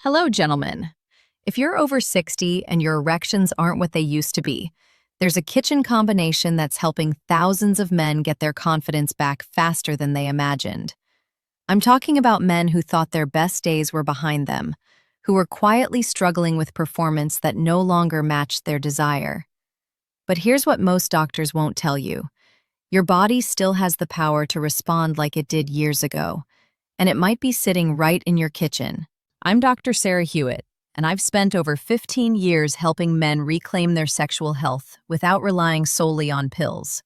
Hello, gentlemen. If you're over 60 and your erections aren't what they used to be, there's a kitchen combination that's helping thousands of men get their confidence back faster than they imagined. I'm talking about men who thought their best days were behind them, who were quietly struggling with performance that no longer matched their desire. But here's what most doctors won't tell you. Your body still has the power to respond like it did years ago, and it might be sitting right in your kitchen. I'm Dr. Sarah Hewitt, and I've spent over 15 years helping men reclaim their sexual health without relying solely on pills.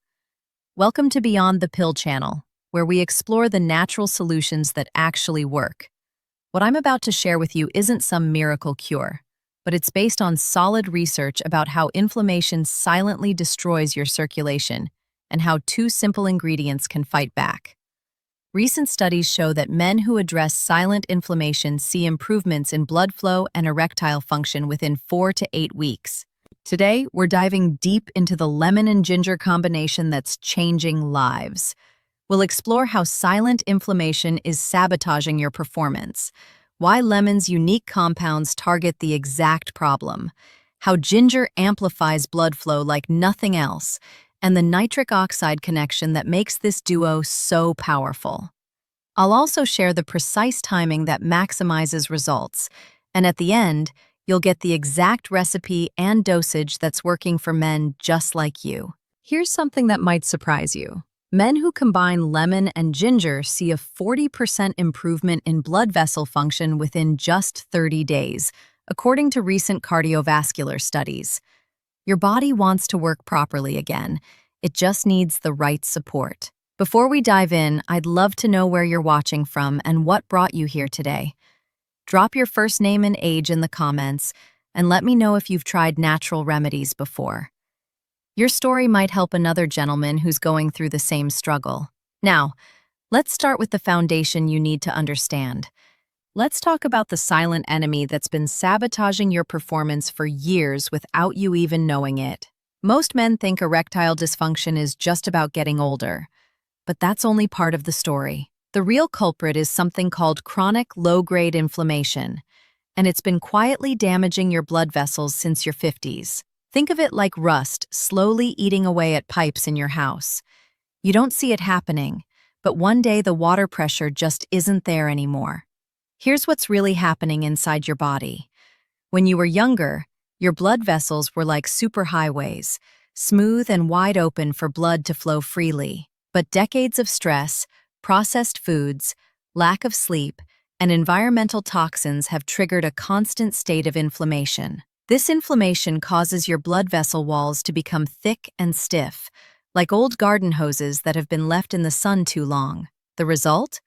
Welcome to Beyond the Pill channel, where we explore the natural solutions that actually work. What I'm about to share with you isn't some miracle cure, but it's based on solid research about how inflammation silently destroys your circulation and how two simple ingredients can fight back. Recent studies show that men who address silent inflammation see improvements in blood flow and erectile function within 4 to 8 weeks. Today, we're diving deep into the lemon and ginger combination that's changing lives. We'll explore how silent inflammation is sabotaging your performance, why lemon's unique compounds target the exact problem, how ginger amplifies blood flow like nothing else, and the nitric oxide connection that makes this duo so powerful. I'll also share the precise timing that maximizes results, and at the end, you'll get the exact recipe and dosage that's working for men just like you. Here's something that might surprise you. Men who combine lemon and ginger see a 40% improvement in blood vessel function within just 30 days, according to recent cardiovascular studies. Your body wants to work properly again. It just needs the right support. Before we dive in, I'd love to know where you're watching from and what brought you here today. Drop your first name and age in the comments, and let me know if you've tried natural remedies before. Your story might help another gentleman who's going through the same struggle. Now, let's start with the foundation you need to understand. Let's talk about the silent enemy that's been sabotaging your performance for years without you even knowing it. Most men think erectile dysfunction is just about getting older, but that's only part of the story. The real culprit is something called chronic low-grade inflammation, and it's been quietly damaging your blood vessels since your 50s. Think of it like rust slowly eating away at pipes in your house. You don't see it happening, but one day the water pressure just isn't there anymore. Here's what's really happening inside your body. When you were younger, your blood vessels were like superhighways, smooth and wide open for blood to flow freely. But decades of stress, processed foods, lack of sleep, and environmental toxins have triggered a constant state of inflammation. This inflammation causes your blood vessel walls to become thick and stiff, like old garden hoses that have been left in the sun too long. The result?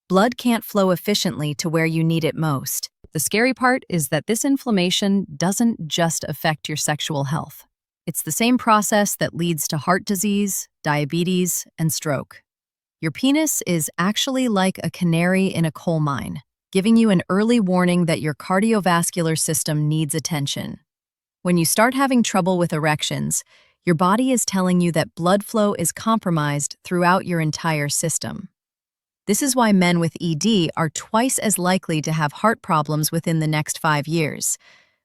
Blood can't flow efficiently to where you need it most. The scary part is that this inflammation doesn't just affect your sexual health. It's the same process that leads to heart disease, diabetes, and stroke. Your penis is actually like a canary in a coal mine, giving you an early warning that your cardiovascular system needs attention. When you start having trouble with erections, your body is telling you that blood flow is compromised throughout your entire system. This is why men with ED are twice as likely to have heart problems within the next 5 years.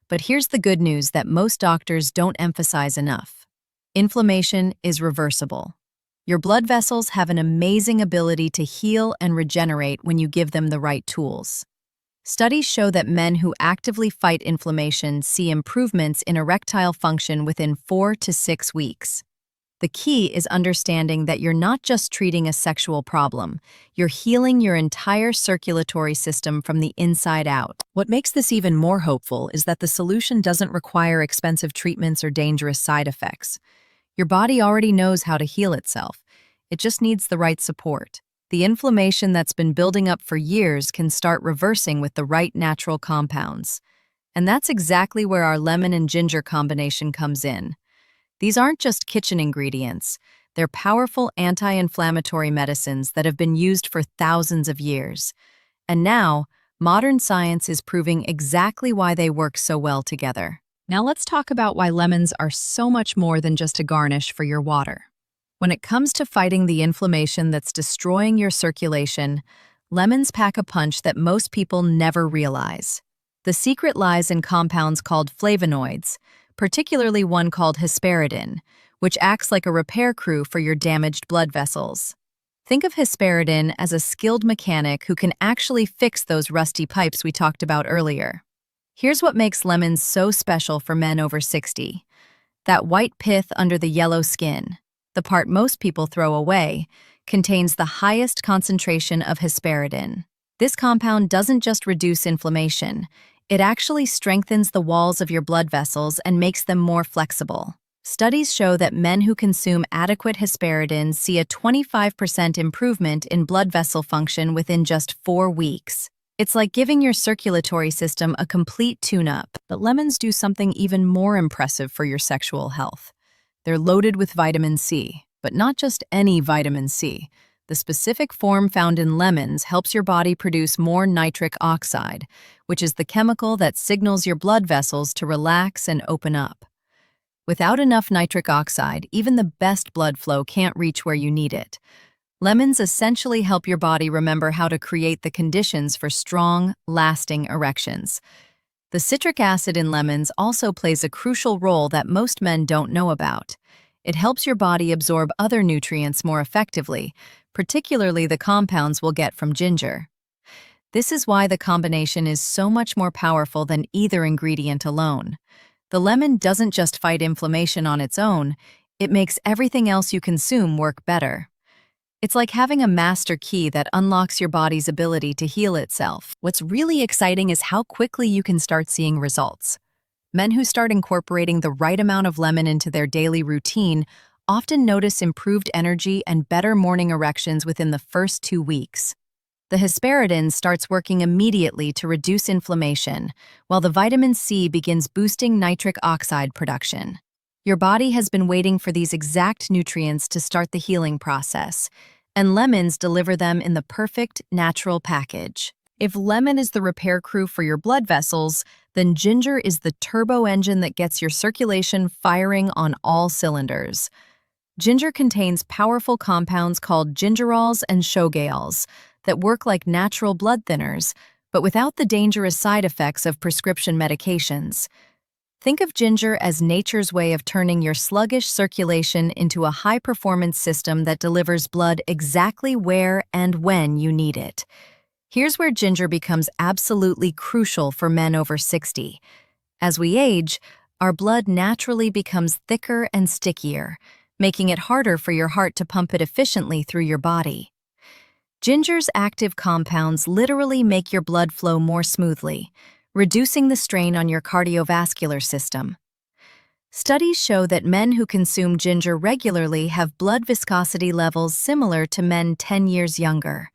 But here's the good news that most doctors don't emphasize enough. Inflammation is reversible. Your blood vessels have an amazing ability to heal and regenerate when you give them the right tools. Studies show that men who actively fight inflammation see improvements in erectile function within 4 to 6 weeks. The key is understanding that you're not just treating a sexual problem, you're healing your entire circulatory system from the inside out. What makes this even more hopeful is that the solution doesn't require expensive treatments or dangerous side effects. Your body already knows how to heal itself. It just needs the right support. The inflammation that's been building up for years can start reversing with the right natural compounds. And that's exactly where our lemon and ginger combination comes in. These aren't just kitchen ingredients. They're powerful anti-inflammatory medicines that have been used for thousands of years. And now, modern science is proving exactly why they work so well together. Now let's talk about why lemons are so much more than just a garnish for your water. When it comes to fighting the inflammation that's destroying your circulation, lemons pack a punch that most people never realize. The secret lies in compounds called flavonoids, particularly one called hesperidin, which acts like a repair crew for your damaged blood vessels. Think of hesperidin as a skilled mechanic who can actually fix those rusty pipes we talked about earlier. Here's what makes lemons so special for men over 60. That white pith under the yellow skin, the part most people throw away, contains the highest concentration of hesperidin. This compound doesn't just reduce inflammation, it actually strengthens the walls of your blood vessels and makes them more flexible. Studies show that men who consume adequate hesperidin see a 25% improvement in blood vessel function within just 4 weeks. It's like giving your circulatory system a complete tune-up. But lemons do something even more impressive for your sexual health. They're loaded with vitamin C, but not just any vitamin C. The specific form found in lemons helps your body produce more nitric oxide, which is the chemical that signals your blood vessels to relax and open up. Without enough nitric oxide, even the best blood flow can't reach where you need it. Lemons essentially help your body remember how to create the conditions for strong, lasting erections. The citric acid in lemons also plays a crucial role that most men don't know about. It helps your body absorb other nutrients more effectively, particularly the compounds we'll get from ginger. This is why the combination is so much more powerful than either ingredient alone. The lemon doesn't just fight inflammation on its own, it makes everything else you consume work better. It's like having a master key that unlocks your body's ability to heal itself. What's really exciting is how quickly you can start seeing results. Men who start incorporating the right amount of lemon into their daily routine often notice improved energy and better morning erections within the first 2 weeks. The hesperidin starts working immediately to reduce inflammation, while the vitamin C begins boosting nitric oxide production. Your body has been waiting for these exact nutrients to start the healing process, and lemons deliver them in the perfect, natural package. If lemon is the repair crew for your blood vessels, then ginger is the turbo engine that gets your circulation firing on all cylinders. Ginger contains powerful compounds called gingerols and shogaols that work like natural blood thinners, but without the dangerous side effects of prescription medications. Think of ginger as nature's way of turning your sluggish circulation into a high-performance system that delivers blood exactly where and when you need it. Here's where ginger becomes absolutely crucial for men over 60. As we age, our blood naturally becomes thicker and stickier, making it harder for your heart to pump it efficiently through your body. Ginger's active compounds literally make your blood flow more smoothly, reducing the strain on your cardiovascular system. Studies show that men who consume ginger regularly have blood viscosity levels similar to men 10 years younger.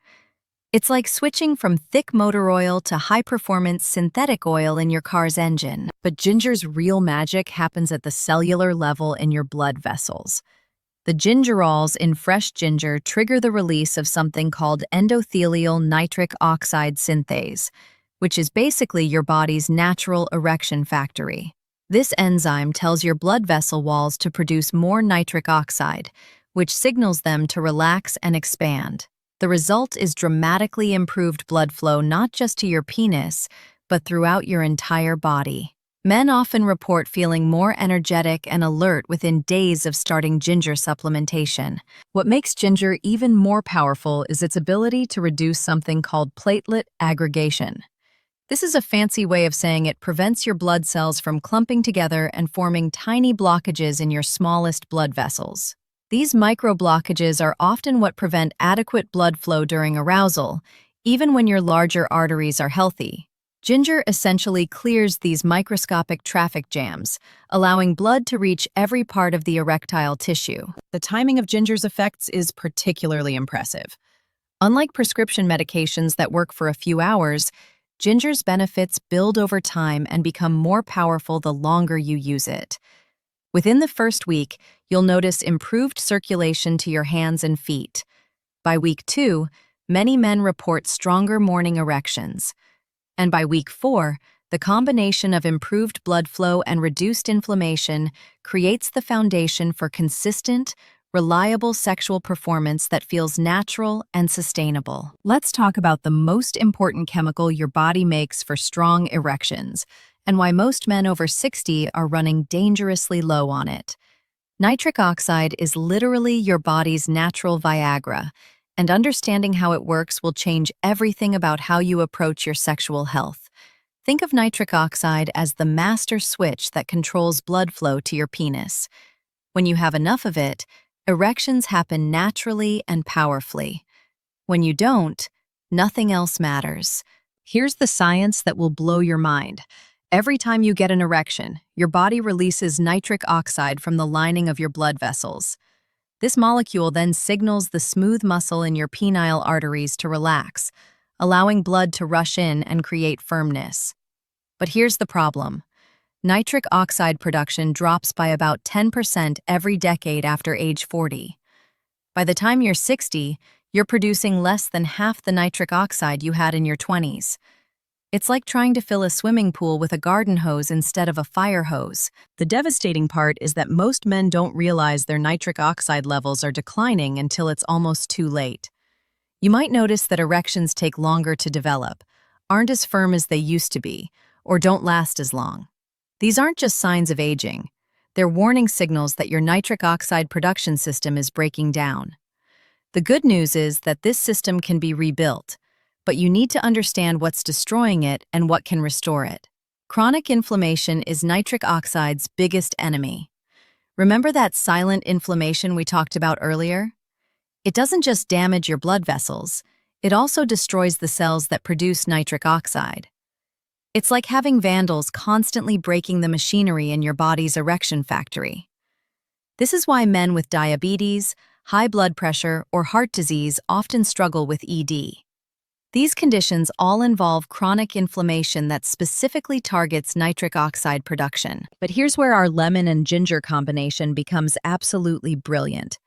It's like switching from thick motor oil to high-performance synthetic oil in your car's engine. But ginger's real magic happens at the cellular level in your blood vessels. The gingerols in fresh ginger trigger the release of something called endothelial nitric oxide synthase, which is basically your body's natural erection factory. This enzyme tells your blood vessel walls to produce more nitric oxide, which signals them to relax and expand. The result is dramatically improved blood flow not just to your penis, but throughout your entire body. Men often report feeling more energetic and alert within days of starting ginger supplementation. What makes ginger even more powerful is its ability to reduce something called platelet aggregation. This is a fancy way of saying it prevents your blood cells from clumping together and forming tiny blockages in your smallest blood vessels. These micro-blockages are often what prevent adequate blood flow during arousal, even when your larger arteries are healthy. Ginger essentially clears these microscopic traffic jams, allowing blood to reach every part of the erectile tissue. The timing of ginger's effects is particularly impressive. Unlike prescription medications that work for a few hours, ginger's benefits build over time and become more powerful the longer you use it. Within the first week, you'll notice improved circulation to your hands and feet. By week 2, many men report stronger morning erections. And by week 4, the combination of improved blood flow and reduced inflammation creates the foundation for consistent, reliable sexual performance that feels natural and sustainable. Let's talk about the most important chemical your body makes for strong erections, and why most men over 60 are running dangerously low on it. Nitric oxide is literally your body's natural Viagra, and understanding how it works will change everything about how you approach your sexual health. Think of nitric oxide as the master switch that controls blood flow to your penis. When you have enough of it, erections happen naturally and powerfully. When you don't, nothing else matters. Here's the science that will blow your mind. Every time you get an erection, your body releases nitric oxide from the lining of your blood vessels. This molecule then signals the smooth muscle in your penile arteries to relax, allowing blood to rush in and create firmness. But here's the problem. Nitric oxide production drops by about 10% every decade after age 40. By the time you're 60, you're producing less than half the nitric oxide you had in your 20s. It's like trying to fill a swimming pool with a garden hose instead of a fire hose. The devastating part is that most men don't realize their nitric oxide levels are declining until it's almost too late. You might notice that erections take longer to develop, aren't as firm as they used to be, or don't last as long. These aren't just signs of aging. They're warning signals that your nitric oxide production system is breaking down. The good news is that this system can be rebuilt, but you need to understand what's destroying it and what can restore it. Chronic inflammation is nitric oxide's biggest enemy. Remember that silent inflammation we talked about earlier? It doesn't just damage your blood vessels, it also destroys the cells that produce nitric oxide. It's like having vandals constantly breaking the machinery in your body's erection factory. This is why men with diabetes, high blood pressure, or heart disease often struggle with ED. These conditions all involve chronic inflammation that specifically targets nitric oxide production. But here's where our lemon and ginger combination becomes absolutely brilliant.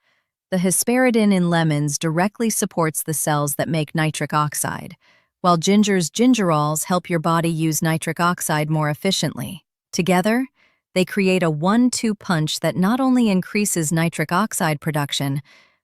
The hesperidin in lemons directly supports the cells that make nitric oxide, while ginger's gingerols help your body use nitric oxide more efficiently. Together, they create a 1-2 punch that not only increases nitric oxide production,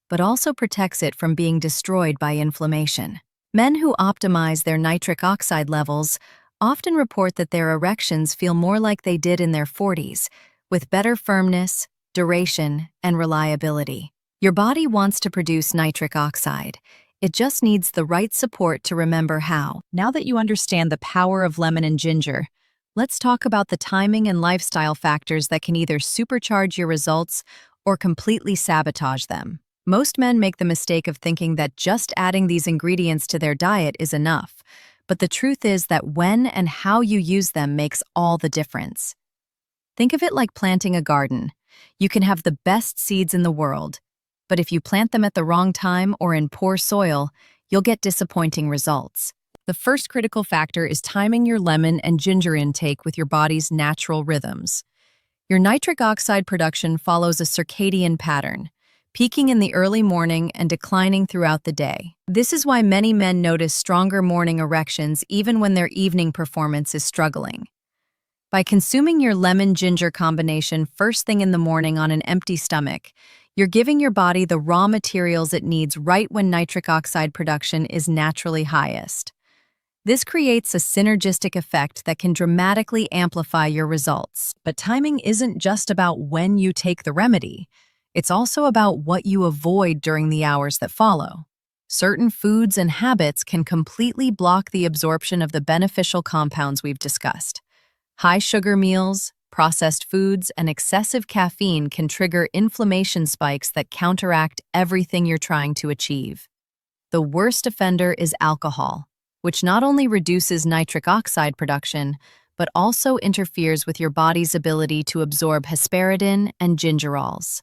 but also protects it from being destroyed by inflammation. Men who optimize their nitric oxide levels often report that their erections feel more like they did in their 40s, with better firmness, duration, and reliability. Your body wants to produce nitric oxide. It just needs the right support to remember how. Now that you understand the power of lemon and ginger, let's talk about the timing and lifestyle factors that can either supercharge your results or completely sabotage them. Most men make the mistake of thinking that just adding these ingredients to their diet is enough, but the truth is that when and how you use them makes all the difference. Think of it like planting a garden. You can have the best seeds in the world, but if you plant them at the wrong time or in poor soil, you'll get disappointing results. The first critical factor is timing your lemon and ginger intake with your body's natural rhythms. Your nitric oxide production follows a circadian pattern, peaking in the early morning and declining throughout the day. This is why many men notice stronger morning erections even when their evening performance is struggling. By consuming your lemon-ginger combination first thing in the morning on an empty stomach, you're giving your body the raw materials it needs right when nitric oxide production is naturally highest. This creates a synergistic effect that can dramatically amplify your results. But timing isn't just about when you take the remedy. It's also about what you avoid during the hours that follow. Certain foods and habits can completely block the absorption of the beneficial compounds we've discussed. High sugar meals, processed foods, and excessive caffeine can trigger inflammation spikes that counteract everything you're trying to achieve. The worst offender is alcohol, which not only reduces nitric oxide production, but also interferes with your body's ability to absorb hesperidin and gingerols.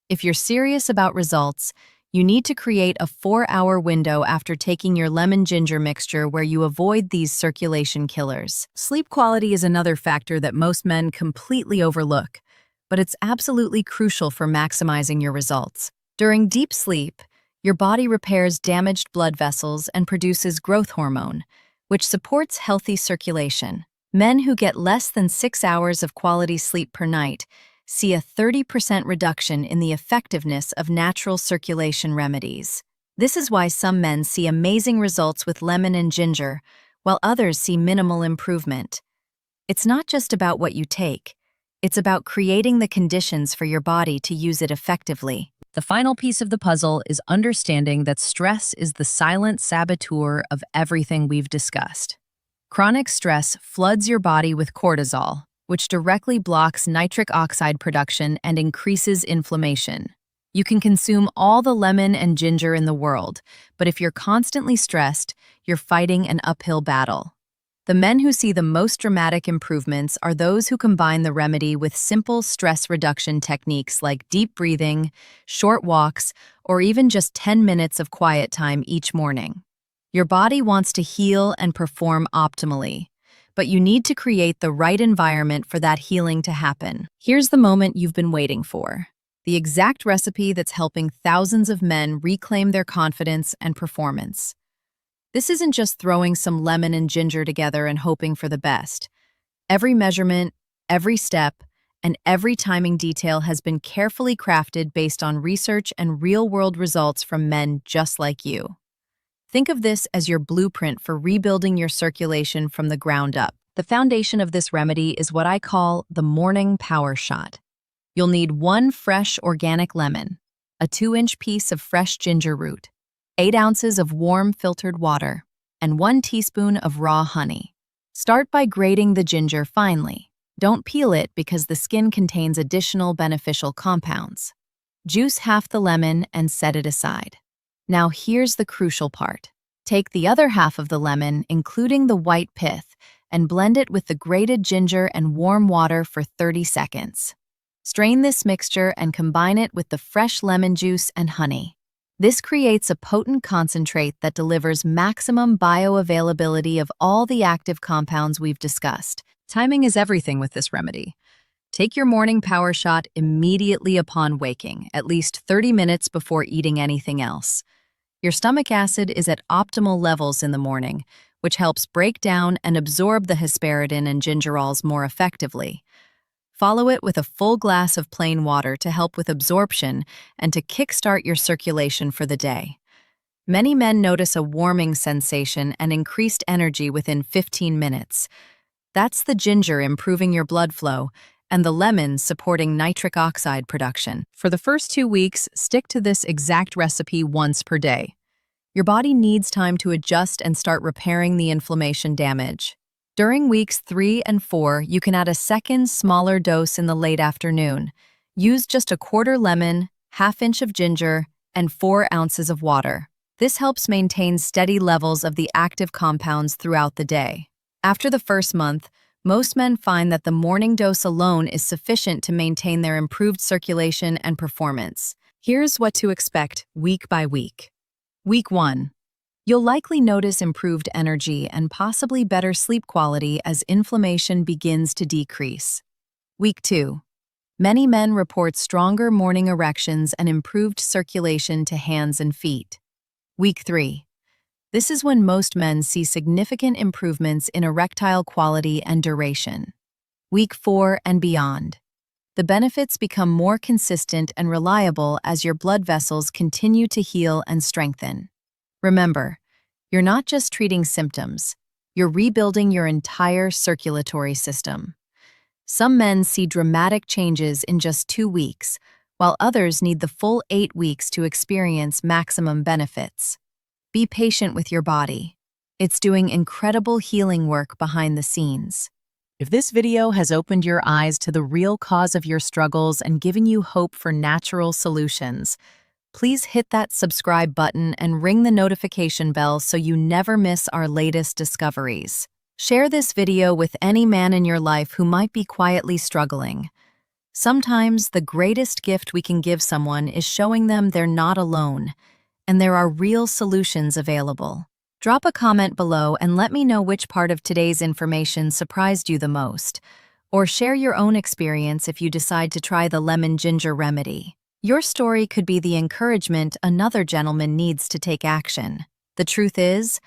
If you're serious about results, you need to create a 4-hour window after taking your lemon-ginger mixture where you avoid these circulation killers. Sleep quality is another factor that most men completely overlook, but it's absolutely crucial for maximizing your results. During deep sleep, your body repairs damaged blood vessels and produces growth hormone, which supports healthy circulation. Men who get less than 6 hours of quality sleep per night see a 30% reduction in the effectiveness of natural circulation remedies. This is why some men see amazing results with lemon and ginger, while others see minimal improvement. It's not just about what you take. It's about creating the conditions for your body to use it effectively. The final piece of the puzzle is understanding that stress is the silent saboteur of everything we've discussed. Chronic stress floods your body with cortisol, which directly blocks nitric oxide production and increases inflammation. You can consume all the lemon and ginger in the world, but if you're constantly stressed, you're fighting an uphill battle. The men who see the most dramatic improvements are those who combine the remedy with simple stress reduction techniques like deep breathing, short walks, or even just 10 minutes of quiet time each morning. Your body wants to heal and perform optimally, but you need to create the right environment for that healing to happen. Here's the moment you've been waiting for. The exact recipe that's helping thousands of men reclaim their confidence and performance. This isn't just throwing some lemon and ginger together and hoping for the best. Every measurement, every step, and every timing detail has been carefully crafted based on research and real-world results from men just like you. Think of this as your blueprint for rebuilding your circulation from the ground up. The foundation of this remedy is what I call the morning power shot. You'll need 1 fresh organic lemon, a 2-inch piece of fresh ginger root, 8 ounces of warm filtered water, and 1 teaspoon of raw honey. Start by grating the ginger finely. Don't peel it because the skin contains additional beneficial compounds. Juice half the lemon and set it aside. Now here's the crucial part. Take the other half of the lemon, including the white pith, and blend it with the grated ginger and warm water for 30 seconds. Strain this mixture and combine it with the fresh lemon juice and honey. This creates a potent concentrate that delivers maximum bioavailability of all the active compounds we've discussed. Timing is everything with this remedy. Take your morning power shot immediately upon waking, at least 30 minutes before eating anything else. Your stomach acid is at optimal levels in the morning, which helps break down and absorb the hesperidin and gingerols more effectively. Follow it with a full glass of plain water to help with absorption and to kickstart your circulation for the day. Many men notice a warming sensation and increased energy within 15 minutes. That's the ginger improving your blood flow and the lemon supporting nitric oxide production. For the first 2 weeks, stick to this exact recipe once per day. Your body needs time to adjust and start repairing the inflammation damage. During weeks 3 and 4, you can add a second, smaller dose in the late afternoon. Use just a quarter lemon, 1/2 inch of ginger, and 4 ounces of water. This helps maintain steady levels of the active compounds throughout the day. After the first month, most men find that the morning dose alone is sufficient to maintain their improved circulation and performance. Here's what to expect week by week. Week 1. You'll likely notice improved energy and possibly better sleep quality as inflammation begins to decrease. Week 2. Many men report stronger morning erections and improved circulation to hands and feet. Week 3. This is when most men see significant improvements in erectile quality and duration. Week 4 and beyond. The benefits become more consistent and reliable as your blood vessels continue to heal and strengthen. Remember, you're not just treating symptoms, you're rebuilding your entire circulatory system. Some men see dramatic changes in just 2 weeks, while others need the full 8 weeks to experience maximum benefits. Be patient with your body. It's doing incredible healing work behind the scenes. If this video has opened your eyes to the real cause of your struggles and given you hope for natural solutions, please hit that subscribe button and ring the notification bell so you never miss our latest discoveries. Share this video with any man in your life who might be quietly struggling. Sometimes the greatest gift we can give someone is showing them they're not alone, and there are real solutions available. Drop a comment below and let me know which part of today's information surprised you the most, or share your own experience if you decide to try the lemon ginger remedy. Your story could be the encouragement another gentleman needs to take action. The truth is,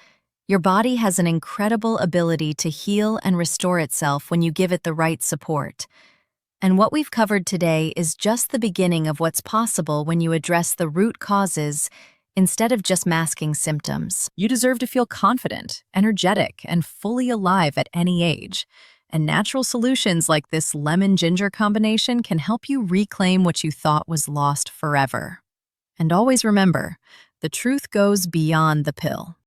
your body has an incredible ability to heal and restore itself when you give it the right support. And what we've covered today is just the beginning of what's possible when you address the root causes instead of just masking symptoms. You deserve to feel confident, energetic, and fully alive at any age. And natural solutions like this lemon-ginger combination can help you reclaim what you thought was lost forever. And always remember, the truth goes beyond the pill.